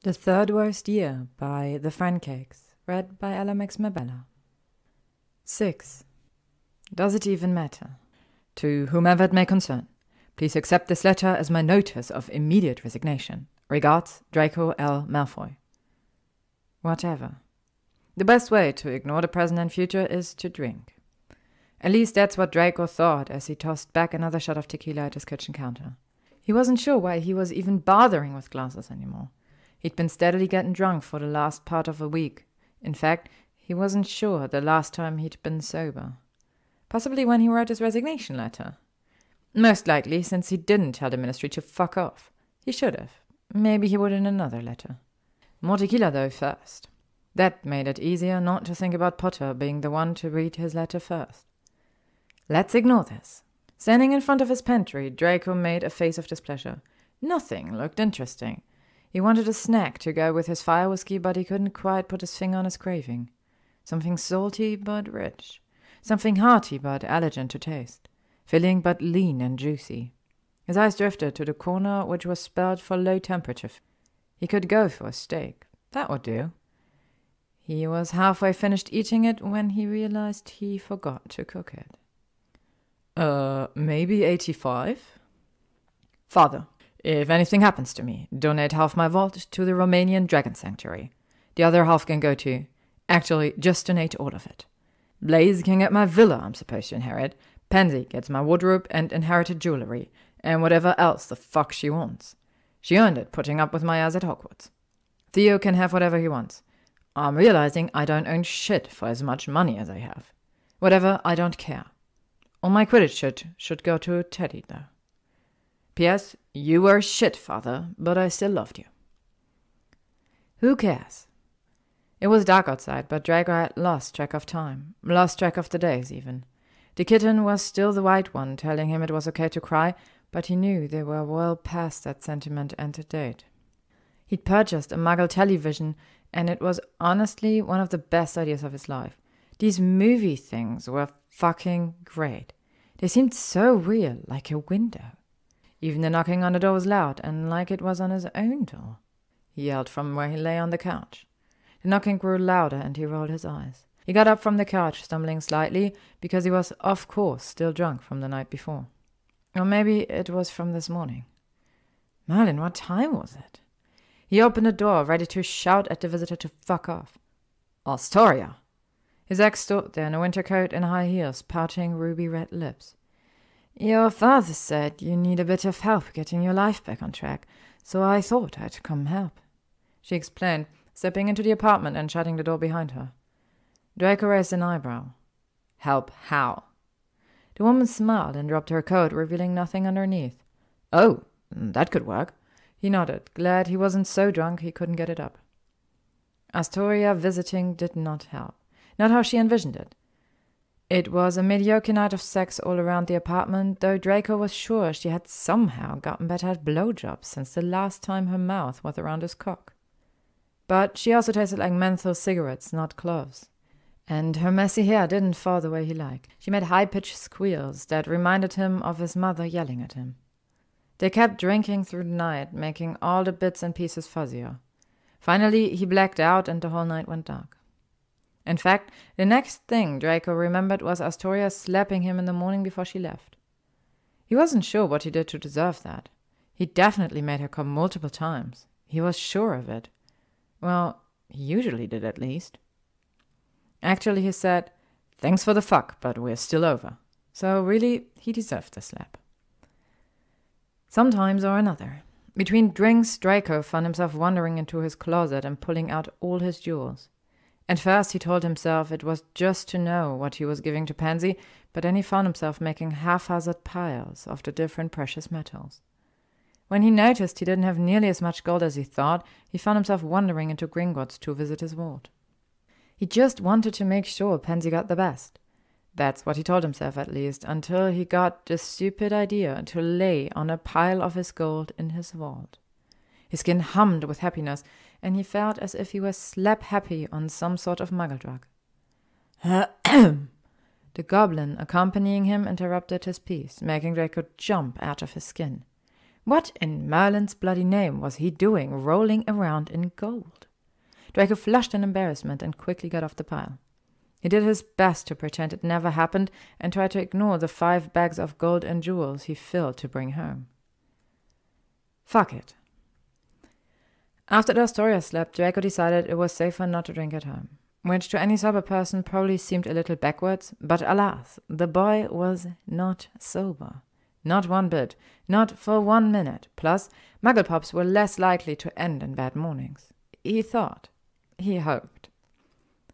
The Third Worst Year by TheFrancakes, read by LMX Mabella. 6. Does it even matter? To whomever it may concern, please accept this letter as my notice of immediate resignation. Regards, Draco L. Malfoy. Whatever. The best way to ignore the present and future is to drink. At least that's what Draco thought as he tossed back another shot of tequila at his kitchen counter. He wasn't sure why he was even bothering with glasses anymore. He'd been steadily getting drunk for the last part of a week. In fact, he wasn't sure the last time he'd been sober. Possibly when he wrote his resignation letter. Most likely, since he didn't tell the ministry to fuck off. He should have. Maybe he would in another letter. More tequila, though, first. That made it easier not to think about Potter being the one to read his letter first. Let's ignore this. Standing in front of his pantry, Draco made a face of displeasure. Nothing looked interesting. He wanted a snack to go with his fire whiskey, but he couldn't quite put his finger on his craving. Something salty but rich. Something hearty but elegant to taste. Filling but lean and juicy. His eyes drifted to the corner which was spelled for low temperature. He could go for a steak. That would do. He was halfway finished eating it when he realized he forgot to cook it. Maybe 85? Father, if anything happens to me, donate half my vault to the Romanian Dragon Sanctuary. The other half can go to... Actually, just donate all of it. Blaze can get my villa I'm supposed to inherit. Pansy gets my wardrobe and inherited jewelry, and whatever else the fuck she wants. She earned it putting up with my ass at Hogwarts. Theo can have whatever he wants. I'm realizing I don't own shit for as much money as I have. Whatever, I don't care. All my Quidditch should go to Teddy, though. P.S. You were shit, Father, but I still loved you. Who cares? It was dark outside, but Draco had lost track of time, lost track of the days even. The kitten was still the white one, telling him it was okay to cry, but he knew they were well past that sentiment and date. He'd purchased a Muggle television, and it was honestly one of the best ideas of his life. These movie things were fucking great. They seemed so real, like a window. Even the knocking on the door was loud, and like it was on his own door. He yelled from where he lay on the couch. The knocking grew louder, and he rolled his eyes. He got up from the couch, stumbling slightly, because he was, of course, still drunk from the night before. Or maybe it was from this morning. Merlin, what time was it? He opened the door, ready to shout at the visitor to fuck off. Astoria! His ex stood there in a winter coat and high heels, pouting ruby-red lips. Your father said you need a bit of help getting your life back on track, so I thought I'd come help, she explained, stepping into the apartment and shutting the door behind her. Draco raised an eyebrow. Help how? The woman smiled and dropped her coat, revealing nothing underneath. Oh, that could work. He nodded, glad he wasn't so drunk he couldn't get it up. Astoria visiting did not help. Not how she envisioned it. It was a mediocre night of sex all around the apartment, though Draco was sure she had somehow gotten better at blowjobs since the last time her mouth was around his cock. But she also tasted like menthol cigarettes, not cloves. And her messy hair didn't fall the way he liked. She made high-pitched squeals that reminded him of his mother yelling at him. They kept drinking through the night, making all the bits and pieces fuzzier. Finally, he blacked out and the whole night went dark. In fact, the next thing Draco remembered was Astoria slapping him in the morning before she left. He wasn't sure what he did to deserve that. He definitely made her come multiple times. He was sure of it. Well, he usually did at least. Actually, he said, "Thanks for the fuck, but we're still over." So really, he deserved the slap. Sometimes or another. Between drinks, Draco found himself wandering into his closet and pulling out all his jewels. At first he told himself it was just to know what he was giving to Pansy, but then he found himself making haphazard piles of the different precious metals. When he noticed he didn't have nearly as much gold as he thought, he found himself wandering into Gringotts to visit his vault. He just wanted to make sure Pansy got the best. That's what he told himself at least, until he got the stupid idea to lay on a pile of his gold in his vault. His skin hummed with happiness, and he felt as if he was slap-happy on some sort of muggle drug. The goblin accompanying him interrupted his piece, making Draco jump out of his skin. What in Merlin's bloody name was he doing rolling around in gold? Draco flushed in embarrassment and quickly got off the pile. He did his best to pretend it never happened and tried to ignore the 5 bags of gold and jewels he filled to bring home. Fuck it. After the Astoria slept, Draco decided it was safer not to drink at home, which to any sober person probably seemed a little backwards, but alas, the boy was not sober. Not one bit, not for 1 minute. Plus, Muggle Pops were less likely to end in bad mornings. He thought. He hoped.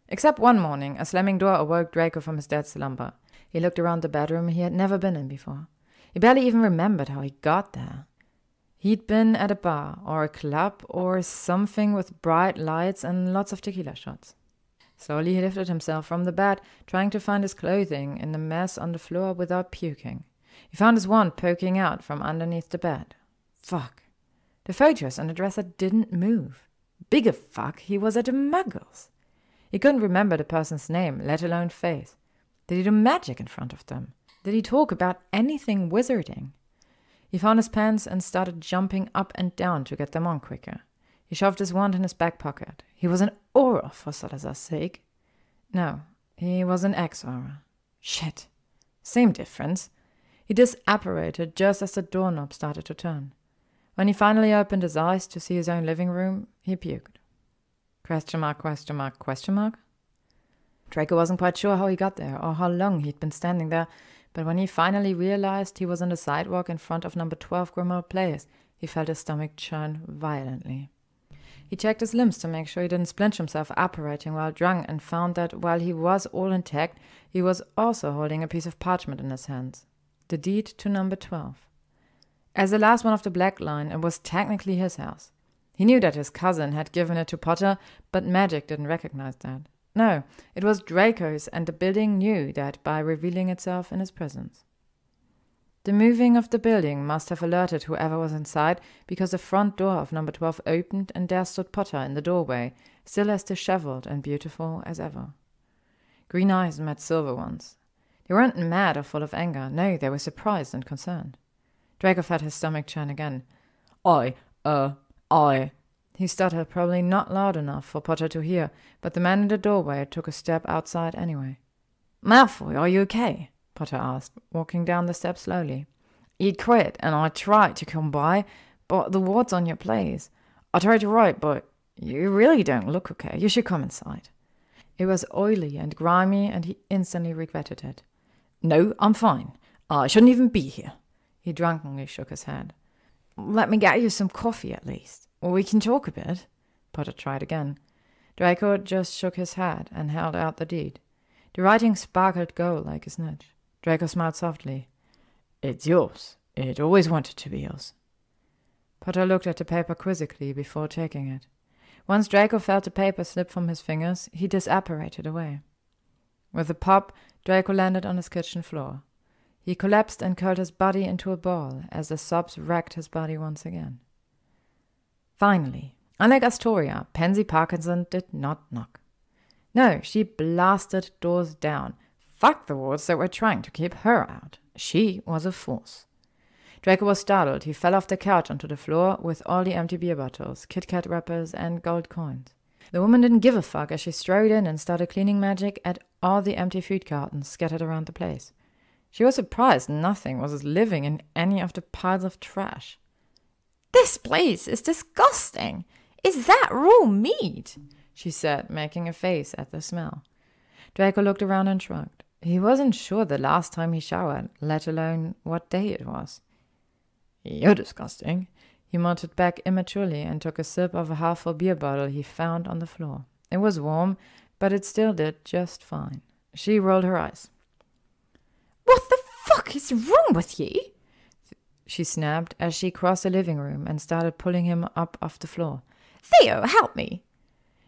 Except one morning, a slamming door awoke Draco from his dead slumber. He looked around the bedroom he had never been in before. He barely even remembered how he got there. He'd been at a bar, or a club, or something with bright lights and lots of tequila shots. Slowly he lifted himself from the bed, trying to find his clothing in the mess on the floor without puking. He found his wand poking out from underneath the bed. Fuck. The photos on the dresser didn't move. Bigger fuck, he was at a Muggle's. He couldn't remember the person's name, let alone face. Did he do magic in front of them? Did he talk about anything wizarding? He found his pants and started jumping up and down to get them on quicker. He shoved his wand in his back pocket. He was an Auror, for Salazar's sake. No, he was an ex-Auror. Shit. Same difference. He disapparated just as the doorknob started to turn. When he finally opened his eyes to see his own living room, he puked. Question mark, question mark, question mark? Draco wasn't quite sure how he got there or how long he'd been standing there, but when he finally realized he was on the sidewalk in front of number 12 Grimmauld Place, he felt his stomach churn violently. He checked his limbs to make sure he didn't splinch himself apparating while drunk and found that while he was all intact, he was also holding a piece of parchment in his hands. The deed to number 12. As the last one of the Black Line, it was technically his house. He knew that his cousin had given it to Potter, but magic didn't recognize that. No, it was Draco's, and the building knew that by revealing itself in his presence. The moving of the building must have alerted whoever was inside, because the front door of number 12 opened and there stood Potter in the doorway, still as disheveled and beautiful as ever. Green eyes met silver ones. They weren't mad or full of anger. No, they were surprised and concerned. Draco felt his stomach churn again. I. He stuttered, probably not loud enough for Potter to hear, but the man in the doorway took a step outside anyway. Malfoy, are you okay? Potter asked, walking down the steps slowly. You quit, and I tried to come by, but the ward's on your place. I tried to write, but you really don't look okay. You should come inside. It was oily and grimy, and he instantly regretted it. No, I'm fine. I shouldn't even be here. He drunkenly shook his head. Let me get you some coffee at least. Or we can talk a bit. Potter tried again. Draco just shook his head and held out the deed. The writing sparkled gold like a snitch. Draco smiled softly. It's yours. It always wanted to be yours. Potter looked at the paper quizzically before taking it. Once Draco felt the paper slip from his fingers, he disapparated away. With a pop, Draco landed on his kitchen floor. He collapsed and curled his body into a ball as the sobs racked his body once again. Finally, unlike Astoria, Pansy Parkinson did not knock. No, she blasted doors down. Fuck the wards that were trying to keep her out. She was a force. Draco was startled. He fell off the couch onto the floor with all the empty beer bottles, Kit Kat wrappers, and gold coins. The woman didn't give a fuck as she strode in and started cleaning magic at all the empty food cartons scattered around the place. She was surprised nothing was living in any of the piles of trash. This place is disgusting. Is that raw meat? She said, making a face at the smell. Draco looked around and shrugged. He wasn't sure the last time he showered, let alone what day it was. You're disgusting, he muttered back immaturely and took a sip of a half-full beer bottle he found on the floor. It was warm, but it still did just fine. She rolled her eyes. What the fuck is wrong with ye? She snapped as she crossed the living room and started pulling him up off the floor. Theo, help me!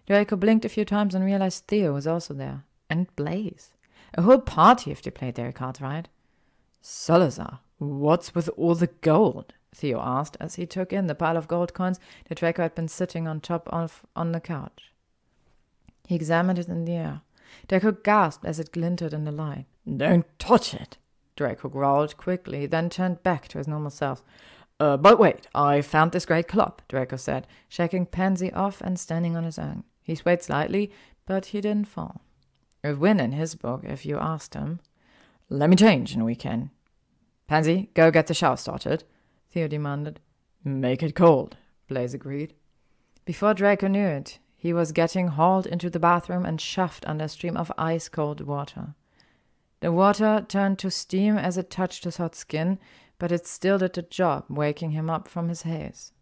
Draco blinked a few times and realized Theo was also there. And Blaze. A whole party if they played their cards right. Salazar, what's with all the gold? Theo asked as he took in the pile of gold coins that Draco had been sitting on top of on the couch. He examined it in the air. Draco gasped as it glinted in the light. Don't touch it, Draco growled quickly, then turned back to his normal self. But wait, I found this great club, Draco said, shaking Pansy off and standing on his own. He swayed slightly, but he didn't fall. A win in his book, if you asked him. Let me change and we can. Pansy, go get the shower started, Theo demanded. Make it cold, Blaise agreed. Before Draco knew it, he was getting hauled into the bathroom and shoved under a stream of ice-cold water. The water turned to steam as it touched his hot skin, but it still did the job, waking him up from his haze.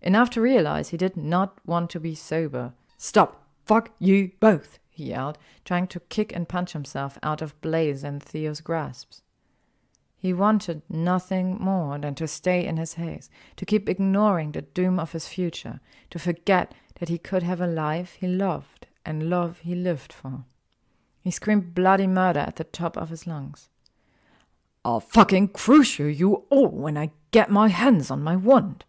Enough to realize he did not want to be sober. Stop! Fuck you both! He yelled, trying to kick and punch himself out of Blaise and Theo's grasps. He wanted nothing more than to stay in his haze, to keep ignoring the doom of his future, to forget that he could have a life he loved and love he lived for. He screamed bloody murder at the top of his lungs. I'll fucking crush you all when I get my hands on my wand.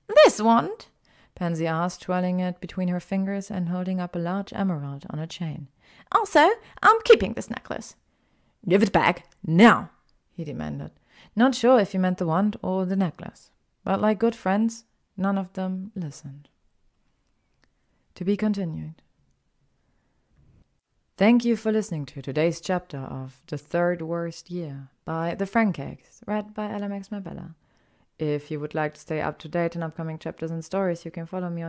This wand? Pansy asked, twirling it between her fingers and holding up a large emerald on a chain. Also, I'm keeping this necklace. Give it back, now, he demanded, not sure if he meant the wand or the necklace. But like good friends, none of them listened. To be continued. Thank you for listening to today's chapter of The Third Worst Year by TheFrancakes, read by LMX Mabella. If you would like to stay up to date on upcoming chapters and stories, you can follow me on